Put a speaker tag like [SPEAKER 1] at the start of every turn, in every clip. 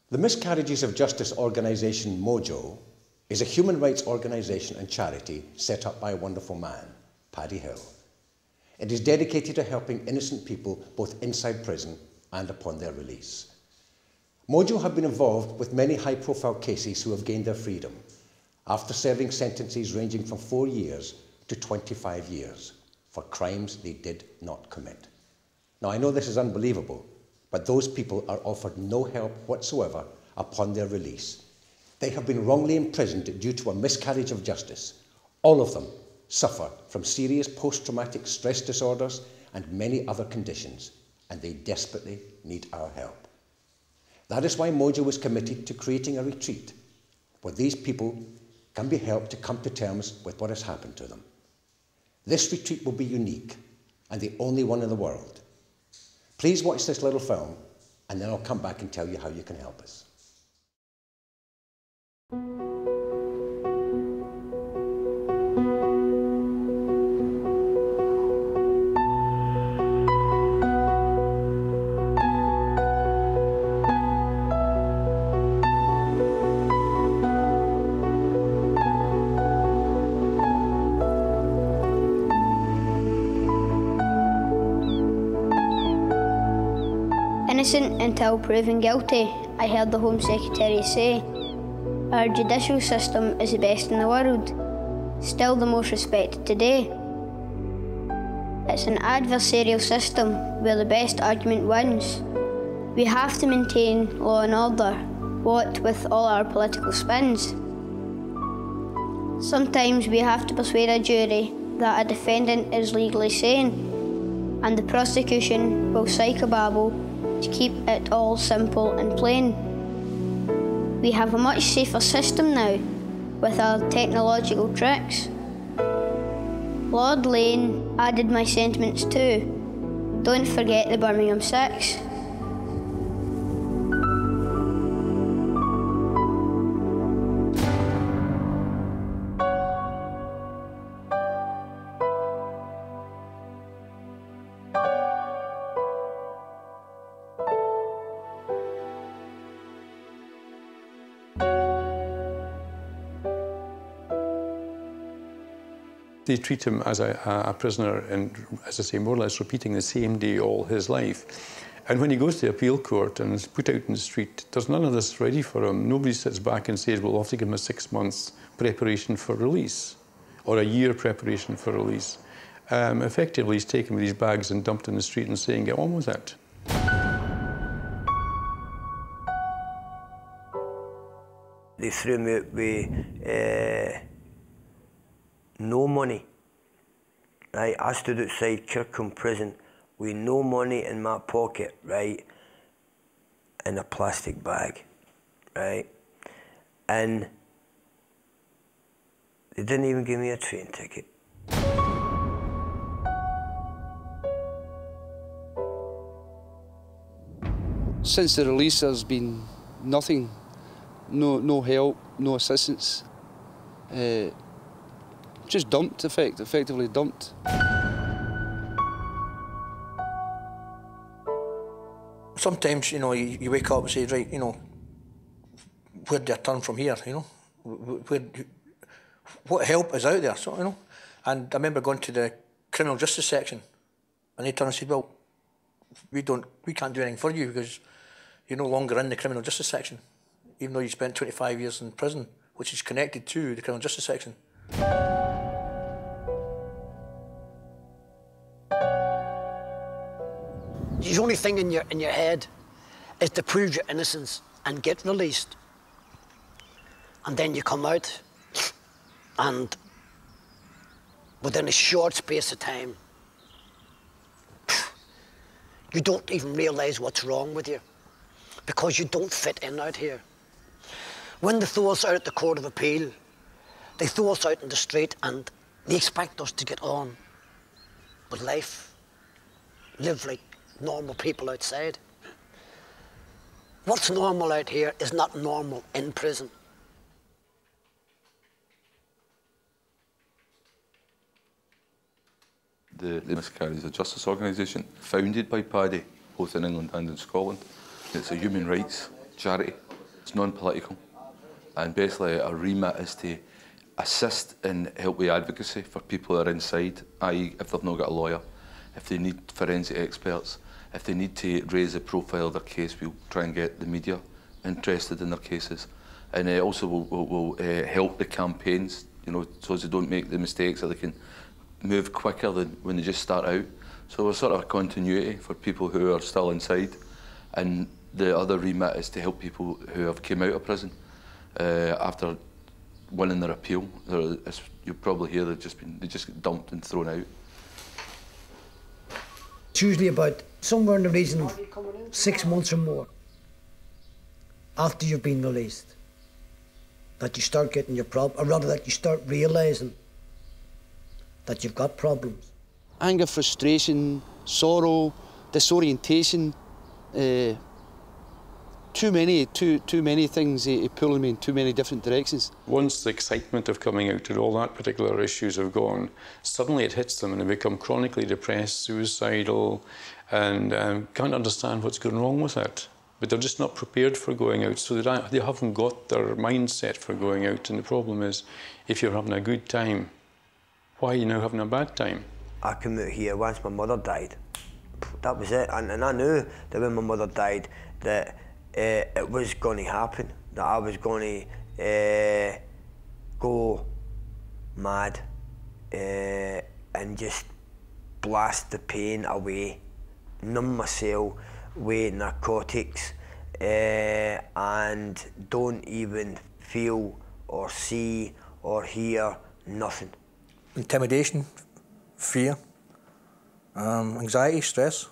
[SPEAKER 1] The Miscarriages of Justice Organisation, M.O.J.O, is a human rights organisation and charity set up by a wonderful man, Paddy Hill. It is dedicated to helping innocent people both inside prison and upon their release. M.O.J.O have been involved with many high-profile cases who have gained their freedom after serving sentences ranging from 4 years to 25 years for crimes they did not commit. Now, I know this is unbelievable, but those people are offered no help whatsoever upon their release. They have been wrongly imprisoned due to a miscarriage of justice. All of them suffer from serious post-traumatic stress disorders and many other conditions, and they desperately need our help. That is why M.O.J.O is committed to creating a retreat where these people can be helped to come to terms with what has happened to them. This retreat will be unique and the only one in the world. Please watch this little film and then I'll come back and tell you how you can help us.
[SPEAKER 2] Innocent until proven guilty, I heard the Home Secretary say. Our judicial system is the best in the world, still the most respected today. It's an adversarial system where the best argument wins. We have to maintain law and order, what with all our political spins. Sometimes we have to persuade a jury that a defendant is legally sane, and the prosecution will psychobabble to keep it all simple and plain. We have a much safer system now with our technological tricks. Lord Lane added my sentiments too. Don't forget the Birmingham 6.
[SPEAKER 3] They treat him as a prisoner and, as I say, more or less repeating the same day all his life. And when he goes to the appeal court and is put out in the street, there's none of this ready for him. Nobody sits back and says, well, we'll have to give him a 6 months preparation for release or a year preparation for release. Effectively, he's taken with these bags and dumped in the street and saying, get on with it.
[SPEAKER 4] They threw me out with no money. Right, I stood outside Kirkham prison with no money in my pocket, right, in a plastic bag, right, and they didn't even give me a train ticket.
[SPEAKER 5] Since the release, there's been nothing, no help, no assistance. Just dumped, effectively dumped.
[SPEAKER 6] Sometimes, you know, you wake up and say, right, you know, where do I turn from here, you know? What help is out there, so, you know? And I remember going to the criminal justice section and they turned and said, well, we can't do anything for you because you're no longer in the criminal justice section, even though you spent 25 years in prison, which is connected to the criminal justice section.
[SPEAKER 7] The only thing in your head is to prove your innocence and get released. And then you come out and within a short space of time, you don't even realise what's wrong with you because you don't fit in out here. When they throw us out at the Court of Appeal, they throw us out in the street and they expect us to get on with life, live like normal people outside. What's normal out here is not normal in prison.
[SPEAKER 8] The Miscarriages of Justice Organisation, founded by Paddy, both in England and in Scotland. It's a human rights charity It's non-political, and basically our remit is to assist and help with advocacy for people that are inside, i.e. if they've not got a lawyer, if they need forensic experts, if they need to raise the profile of their case, we'll try and get the media interested in their cases. And also will help the campaigns, you know, so as they don't make the mistakes, so they can move quicker than when they just start out. So we're sort of a continuity for people who are still inside. And the other remit is to help people who have come out of prison after winning their appeal. You'll probably hear they just get dumped and thrown out.
[SPEAKER 7] It's usually about somewhere in the region of 6 months or more after you've been released that you start getting your problem, or rather that you start realising that you've got problems.
[SPEAKER 5] Anger, frustration, sorrow, disorientation, too many things pulling me in too many different directions.
[SPEAKER 3] Once the excitement of coming out and all that particular issues have gone, suddenly it hits them and they become chronically depressed, suicidal, and can't understand what's going wrong with it. But they're just not prepared for going out, so they haven't got their mindset for going out. And the problem is, if you're having a good time, why are you now having a bad time?
[SPEAKER 4] I came out here once my mother died. That was it, and I knew that when my mother died that it was going to happen, that I was going to go mad and just blast the pain away, numb myself with narcotics, and don't even feel or see or hear nothing.
[SPEAKER 6] Intimidation, fear, anxiety, stress,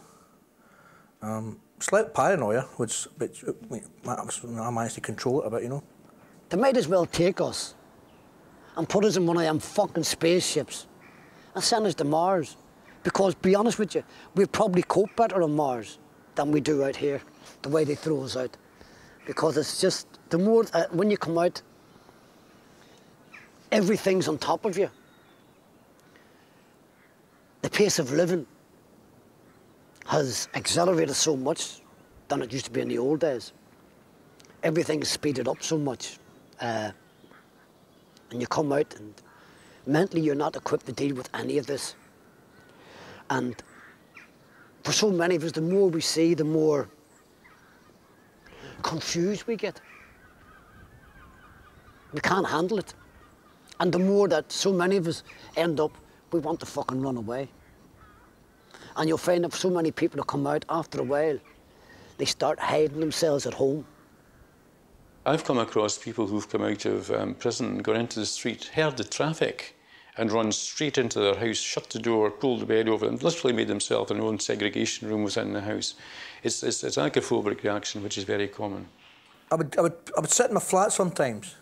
[SPEAKER 6] slight paranoia, which I managed to control it a bit, you know.
[SPEAKER 7] They might as well take us and put us in one of them fucking spaceships and send us to Mars. Because, to be honest with you, we'd probably cope better on Mars than we do out here, the way they throw us out. Because it's just, the more, when you come out, everything's on top of you. The pace of living has accelerated so much than it used to be in the old days. Everything is speeded up so much. And you come out and mentally you're not equipped to deal with any of this. And for so many of us, the more we see, the more confused we get. We can't handle it. And the more that so many of us end up, we want to fucking run away. And you'll find that so many people that come out after a while, they start hiding themselves at home.
[SPEAKER 3] I've come across people who've come out of prison, gone into the street, heard the traffic, and run straight into their house, shut the door, pulled the bed over, and literally made themselves an own segregation room within the house. It's an agoraphobic reaction, which is very common.
[SPEAKER 6] I would sit in my flat sometimes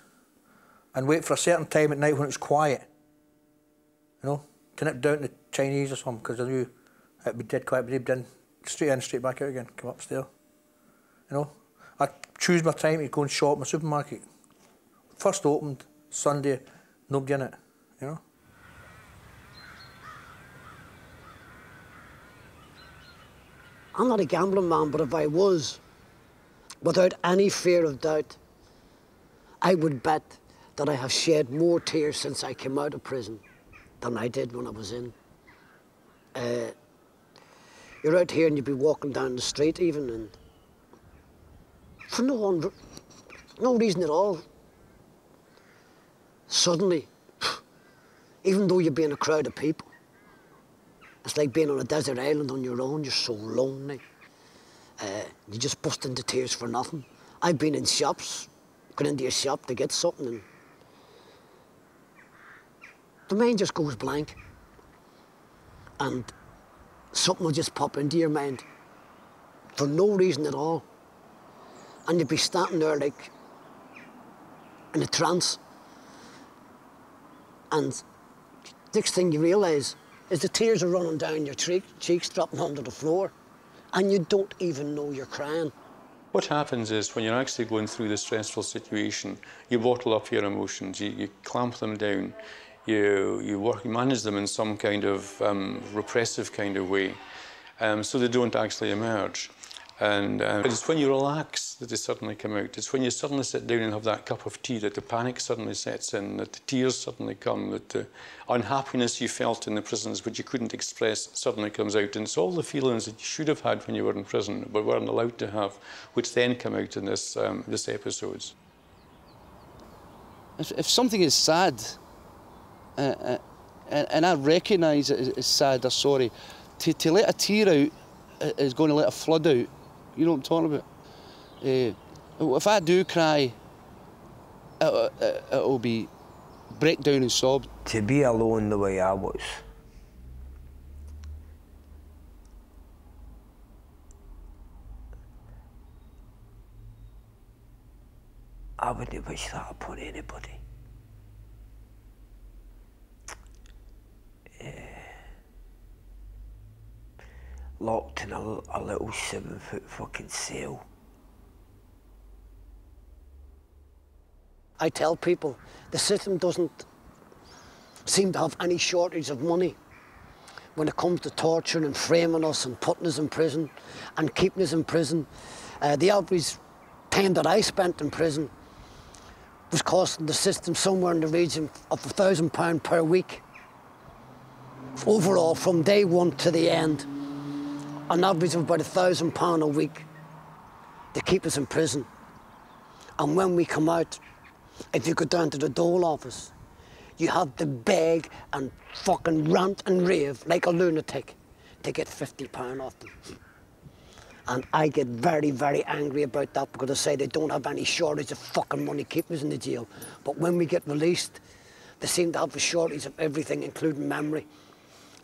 [SPEAKER 6] and wait for a certain time at night when it was quiet. You know, to nip down to the Chinese or something, because I knew it'd be dead quiet, but they'd been straight in, straight back out again, come upstairs. You know, I'd choose my time to go and shop in my supermarket. First opened, Sunday, nobody in it, you know.
[SPEAKER 7] I'm not a gambling man, but if I was, without any fear of doubt, I would bet that I have shed more tears since I came out of prison than I did when I was in. You're out here and you'd be walking down the street even, and for no reason at all, suddenly, even though you're being a crowd of people, it's like being on a desert island on your own. You're so lonely. You just bust into tears for nothing. I've been in shops, gone into a shop to get something, and the mind just goes blank. And something will just pop into your mind for no reason at all. And you'd be standing there like in a trance. And next thing you realise is the tears are running down your cheeks, dropping onto the floor, and you don't even know you're crying.
[SPEAKER 3] What happens is when you're actually going through the stressful situation, you bottle up your emotions, you clamp them down, you manage them in some kind of repressive kind of way, so they don't actually emerge. And it's when you relax that they suddenly come out. It's when you suddenly sit down and have that cup of tea that the panic suddenly sets in, that the tears suddenly come, that the unhappiness you felt in the prisons which you couldn't express suddenly comes out. And it's all the feelings that you should have had when you were in prison but weren't allowed to have, which then come out in this episodes.
[SPEAKER 5] If something is sad, and I recognise it as sad or sorry, to let a tear out is going to let a flood out. You know what I'm talking about? If I do cry, it'll be breakdown and sob.
[SPEAKER 4] To be alone the way I was, I wouldn't wish that upon anybody. Locked in a little 7-foot fucking cell.
[SPEAKER 7] I tell people the system doesn't seem to have any shortage of money when it comes to torturing and framing us and putting us in prison and keeping us in prison. The average time that I spent in prison was costing the system somewhere in the region of £1,000 per week. Overall, from day one to the end, an average of about £1,000 a week to keep us in prison. And when we come out, if you go down to the dole office, you have to beg and fucking rant and rave like a lunatic to get £50 off them. And I get very, very angry about that because I say they don't have any shortage of fucking money keeping us in the jail. But when we get released, they seem to have a shortage of everything, including memory.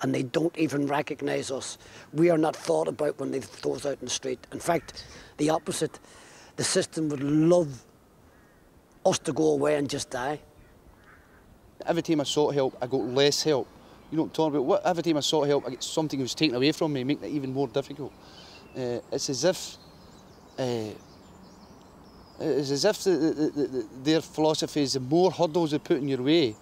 [SPEAKER 7] And they don't even recognise us. We are not thought about when they throw us out in the street. In fact, the opposite. The system would love us to go away and just die.
[SPEAKER 5] Every time I sought help, I got less help. You know what I'm talking about? Every time I sought help, I get something that was taken away from me, making it even more difficult. It's as if their philosophy is the more hurdles they put in your way,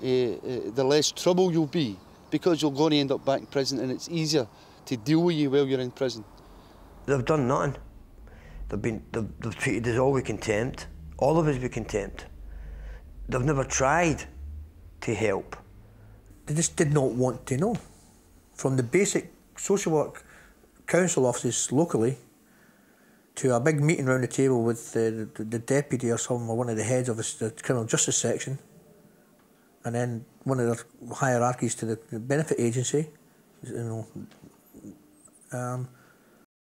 [SPEAKER 5] the less trouble you'll be, because you're going to end up back in prison and it's easier to deal with you while you're in prison.
[SPEAKER 4] They've done nothing. They've treated us all with contempt. All of us with contempt. They've never tried to help.
[SPEAKER 6] They just did not want to know. From the basic social work council offices locally to a big meeting round the table with the deputy or some, or one of the heads of the criminal justice section, and then one of the hierarchies to the benefit agency, you know.